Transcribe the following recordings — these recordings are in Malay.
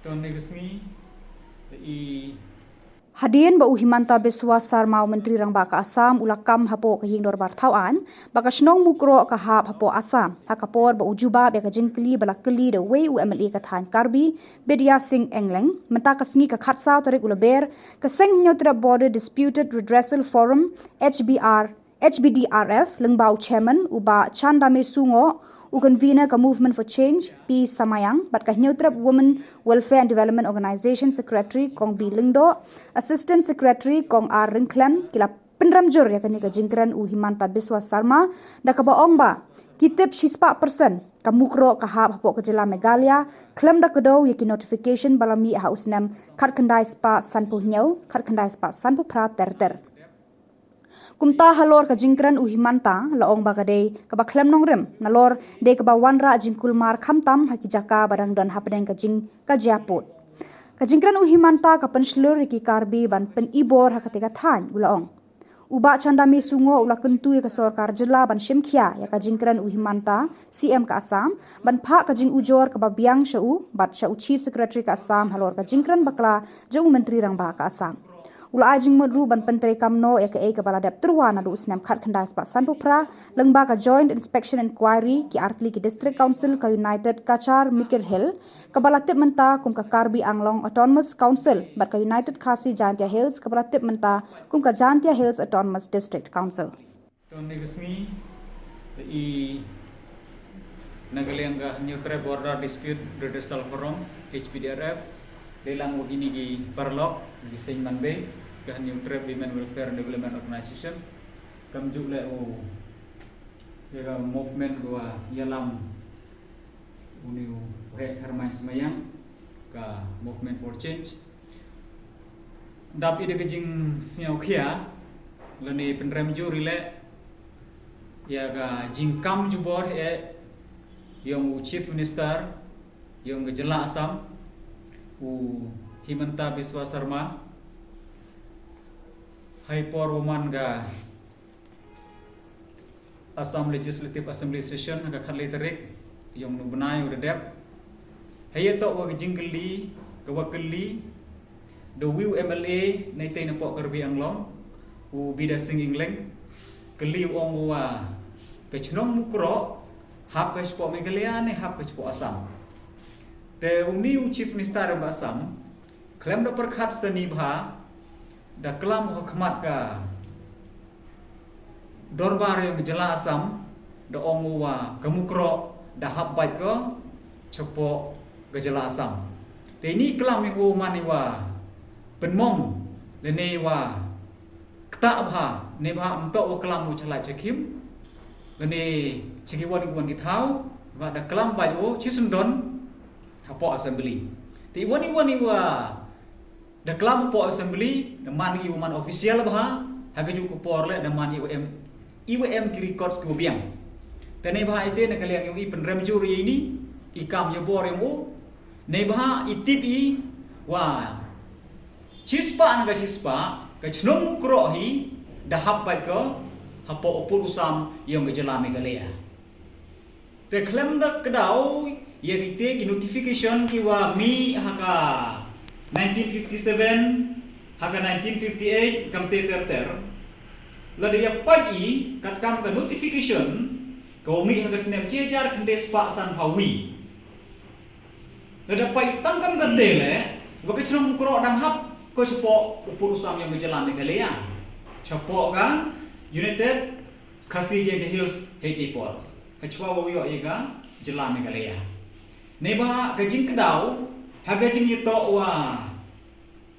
Tahun negeri i Hadian ba Himanta Biswa Sarma Menteri Rang Baka Assam ulakam hapo kahing dor bartawan baka snong mukro ka hap hapo Assam hakapor ba ujuba be ka jingkli bala kli de wei UMLE ka than karbi Bedia Singh Engleng menta kasngi ka khatsau tarik ulaber ka seng nyotra border disputed redressal forum HBDRF lengbau chairman uba Chandame Sungo convener ka Movement for Change, Peace Samayang, bat ka Nyotrap Women Welfare and Development Organization Secretary Kong B. Lingdo, Assistant Secretary Kong R. Ringklem, kila penramjur ya kani ka jingkran Himanta Biswa Sarma, da ka baong ba, kitip shispa person, ka mukro ka hap hapo ka jela Megalia, klem da kado yaki notification balami ha usnam kat kandai spa sanpo nyau, kat kandai spa sanpo pra ter. Kumta halor ka jingkran Himanta laong bagade ka baklem nongrem nalor de ka bawanra jingkul mar khamtam haki jaka barang don hapdeng ka jing ka japot ka jingkran Himanta ka penslur ki karbi ban pen ibor hakate ka than ulaong uba Chandame Sungo ula kentu ka sarkar jela ban shimkhia ya ka jingkran Himanta CM ka Assam ban pha ka jing ujor ka babiang shau bat shau chief secretary ka Assam halor ka jingkran bakla jong menteri rang ba ka Assam ula ajing modru ban pentre kamno ya ka bala dap turwa na du snam khat khanda spa sanpupra lengba ka joint inspection inquiry ki artli ki district council ka United Kachar Mikir Hill ka bala tip menta kum ka Karbi Anglong Autonomous Council bat ka United Khasi Jantia Hills ka bala tip menta kum ka Jantia Hills Autonomous District Council tahun negeri i Nagalenga Neutral Border Dispute Redressal Forum HBDRF Delang begini di Parlok di Saint Manbe ke Neutral Women Welfare and Development Organization kamjuk le ya movement gua yalam uniu hermai semayang ka movement for change dap ide kejing siau khia leni penrem ju rile ya ga jingkam jubor yang chief minister yang gejela Assam Himanta Biswa Sarma Haipor Woman ga Assam Legislative Assembly Session ga kharle tarik yang nubenai udah dep hayato wa jingkeli ka wakili the UMLA naitay na po Karbi Anglong Bida Singh Engleng keli ong wa kachnong mukro hap ka po Meghalaya ne hap ka po Assam te uniu chief minister ng Assam klaim da perkhat sani bha da klam hokmat ka dorbar yang jela Assam da onguwa kamukro da habbat ko chopo gajela Assam te ni klam yang mani wa penmong lene wa kta bha ne bha amto wa klam mu chala chakim lene chikiwan ki thau wa da klam bai o chisundon hapo assembly ti wani wa da klam po assembly da man man official bah haga ju ko porle da man IWM ki records ko biang tane bah ite na kaliang yung penrem juri ini ikam yo bor yo ne bah itip i wa chispa na chispa ka chnom kro hi da happa ko hapo opul usam yung gejala Meghalaya te klam da kedau ya kita ki notification ki wa mi haka 1957 haka 1958 kamte ter lada ya pagi kat kam ka notification ko mi haka snem chejar khande spa san hawi lada pai tangkam ka tele wa ka chnom kro dang hap ko chopo upurusam yang berjalan Meghalaya chopo ka United Khasi Jantia Hills Hetipor hachwa wo yo ga jalan Meghalaya neba kajing kedau haga jing yuto wa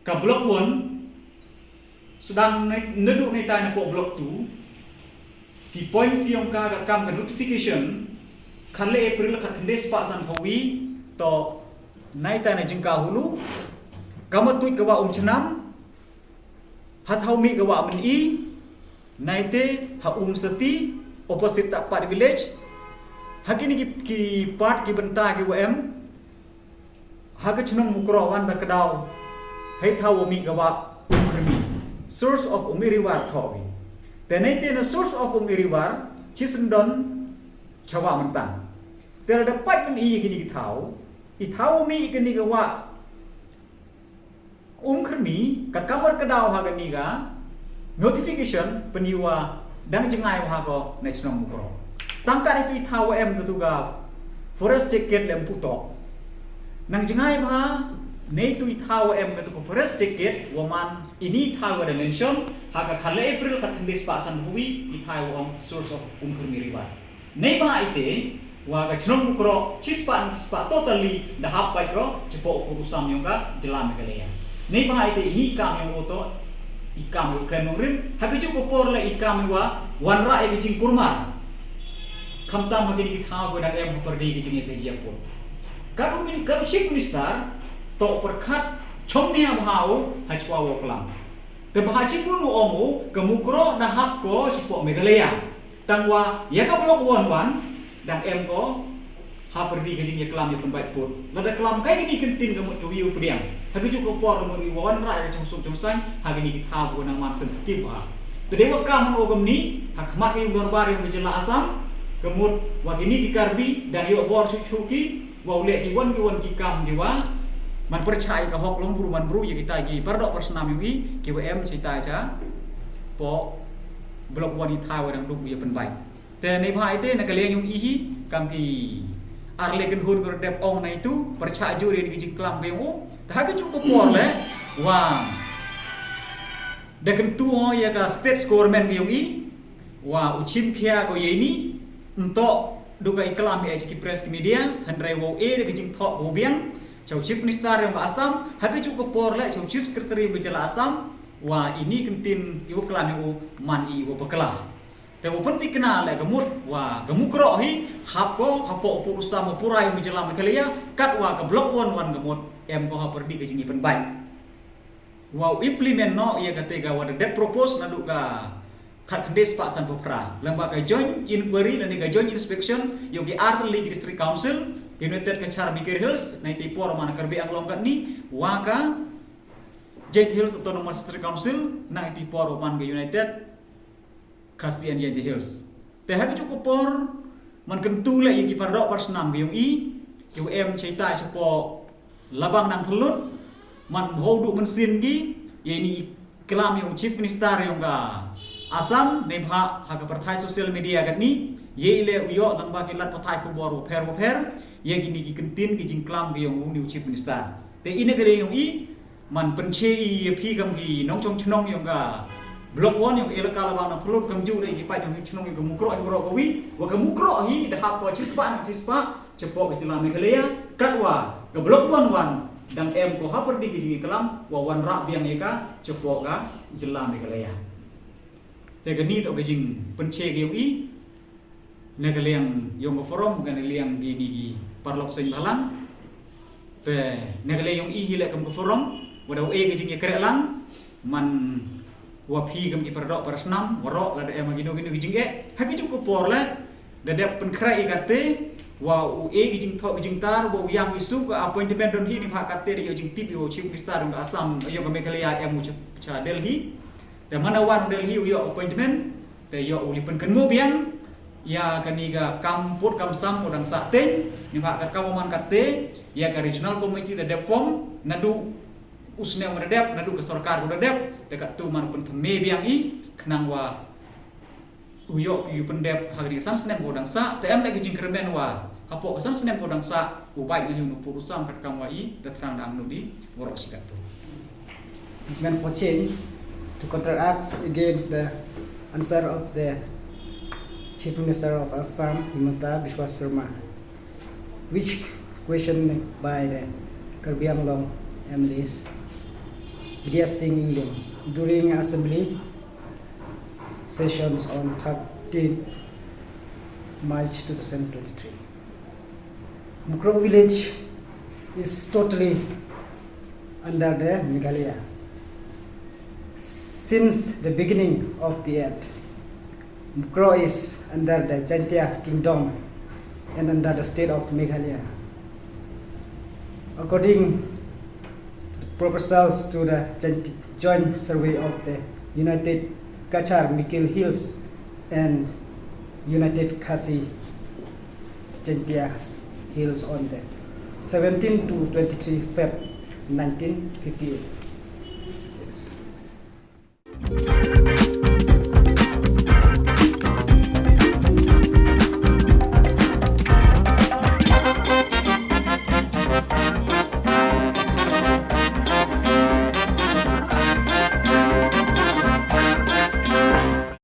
ka blok 1 sedang neduk ni tanya po blok 2 di points yang ka kam ka notification khalle April ka thende spa san hawi to nai tanya jing ka hulu kamatui ka wa chnam hat haumi ka wa men I naite ha seti opposite tak part village hakini ki part ki benta ki WM haga chnong mukro wan da kadau hai thawo mi gawa umkrmi source of umiriwar thowi tenete na source of umiriwar chisendon chawa mentang tera dapat ni kini ki thau I thawo mi kini gawa Kermi kat kamar kedau ha gani ga notification peniwa dan jengai ha ko national mukro. Tangkat itu itawa ketuga forest ticket lem putok. Nang jengai ha nei tu itawa ketuga forest ticket waman ini itawa dimension haga khala April kat tendis pasan hui itawa source of Kermi riba. Nei ba ite wa ga chnom mukro chispa totally dahapai ko cepo urusam yang ga jelam kalian. Nei ba ite ini kam yang oto ikam yo krem ngrim haga cukup por le ikam wa wanra e gicing kurma. Kamtam hagin kita go dan perdi gicing e jiapur. Kadu chief minister to perkat chomnia bhao hachwa wo klam. Te bahachi pun omu kemukro dahap ko cepo Meghalaya. Tangwa ya ka blok wan dan ko ha perdi gicing e klam ye pembaik pur. Lada klam kai ni kentin kamu cuwiu pediang. Hagi cukup por meri wan rai chung sang hagi ni kita bo nang man sensitif ha. Dewa kam ogam ni hak mak yung barbar yung jela asam kemud wagini dikarbi dan yo bor chuki wa ule ki wan kam diwa man percaya ka hok long buru man buru ya kita gi pardok persnam yung ki WM cerita cha po blok wanita wadang duk ya penbaik. Te nei bhai te nak leng yung ihi kam ki arleken hun berdep ong na itu percaya juri di gijing klam kayo tak cukup por le wah dagen tuo ya ka state government kayo wah uchim kia ko ye ni untuk duka iklam ya ki press media handrai wo de gijing thok wo biang chau chief minister yang Assam hak cukup por le chau chief secretary yang jela Assam wah ini kentin ibu klam yo man i wo pekelah. Te wo penting kenal le gemut wa gemukro hi hap ko hapo urusan mo purai menjelam Meghalaya kat wa ke blok wan gemut ko ha perdi ke jingi penbaik. Wa implement no ia katega wa that propose na duka kat kendes pak san popra lembaga joint inquiry dan ga joint inspection yogi Arthur League District Council United Kachar Mikir Hills na tipor mana kerbe ang longkat ni wa ka Jet Hills Autonomous District Council na tipor man ga United Kasian Jet Hills. Teh hak cukup por man kentu le iki pardok persnam ge yung UM cerita sepo labang nang pelut man hodu mensin gi yeni kelam yung chief minister yung ga Assam ne bha hak pertai sosial media gat ni ye le uyo nang ba kilat pertai ku bor per ye gini ki kentin ki jing klam ge yung new chief minister. Te ine ge yung man penche pi gam gi nong chong chnong yung ga blok wan yung elaka labang na pelut kamju dai hipat yung chnong yung mukro ko wi wa mukro hi dah apa cispa cepo ke jelam Meghalaya katwa ke blok wan dan ko ha perdi ke jingi kelam wa wan rak biang eka cepo ga jelam Meghalaya. Te gani to ke jing penche ge yung negaliang yung forum ga negaliang gi parlok sing balang te negalay yung hile kam ke forum wadaw ke jingi krek lang man wapi kam ki pardok parasnam warok lada magino gijing haki cukup por le dadap penkrai kate wa gijing thok gijing tar bo yang isu ka appointment don hi ni phak kate yo jing tip yo chief minister dong Assam yo ka Meghalaya cha Delhi te mana wan Delhi yo appointment te yo uli penkenmu biang ya kaniga kamput kamsam odang sakte ni phak kat kamoman kate ya ka regional committee dadap form nadu usne ngadep nadu ke sarkar ngadep dekat tu man pun me biang kenang wa uyok yu pendep hagri san snem godang sa tem lagi jing kerben wa apo san snem godang sa ubai ni nu purusam kat kam wa datrang dang nu di worok sikat tu movement for change to counteract against the answer of the Chief Minister of Assam Himanta Biswa Sharma which questioned by the Karbi Anglong MLAs Vidya Singh England during assembly sessions on 13 March 2023. Mukro village is totally under the Meghalaya. Since the beginning of the earth, Mukro is under the Jaintia Kingdom and under the state of Meghalaya. According proposals to the joint survey of the United Kachar Mikil Hills and United Khasi Jaintia Hills on the 17 to 23 Feb 1958. Assam.